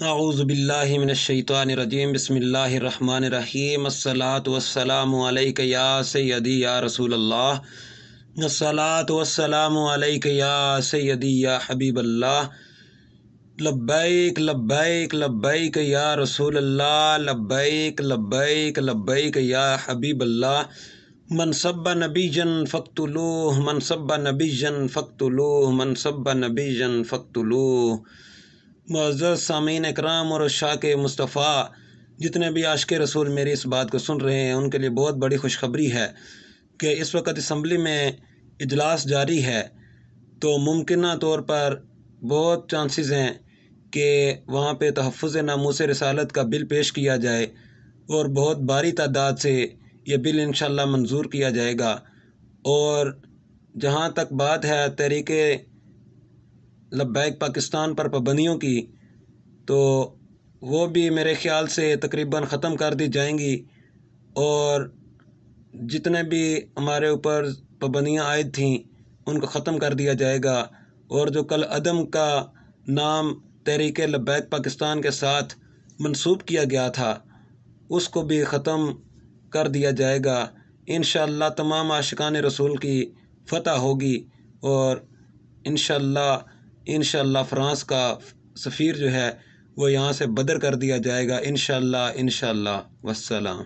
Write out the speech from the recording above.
اعوذ باللہ من الشیطان الرجیم بسم اللہ الرحمن الرحیم الصلاۃ والسلام علیک یا سیدی یا رسول اللہ الصلاۃ والسلام علیک یا سیدی یا حبیب اللہ لبیک لبیک لبیک یا رسول اللہ لبیک لبیک لبیک یا حبیب اللہ من سب نبیا فاقتلوہ من سب نبیا فاقتلوہ من سب نبیا فاقتلوہ۔ معزز سامعین اکرام اور عشاق مصطفیٰ، جتنے بھی عاشق رسول میری اس بات کو سن رہے ہیں ان کے لیے بہت بڑی خوشخبری ہے کہ اس وقت اسمبلی میں اجلاس جاری ہے، تو ممکنہ طور پر بہت چانسز ہیں کہ وہاں پہ تحفظ ناموس رسالت کا بل پیش کیا جائے اور بہت بھاری تعداد سے یہ بل انشاءاللہ منظور کیا جائے گا۔ اور جہاں تک بات ہے تحریک لبیک پاکستان پر پابندیوں کی، تو وہ بھی میرے خیال سے تقریباً ختم کر دی جائیں گی، اور جتنے بھی ہمارے اوپر پابندیاں عائد تھیں ان کو ختم کر دیا جائے گا، اور جو کل عدم کا نام تحریک لبیک پاکستان کے ساتھ منسوب کیا گیا تھا اس کو بھی ختم کر دیا جائے گا۔ انشاءاللہ تمام عاشقان رسول کی فتح ہوگی، اور انشاءاللہ فرانس کا سفیر جو ہے وہ یہاں سے بدر کر دیا جائے گا انشاءاللہ والسلام۔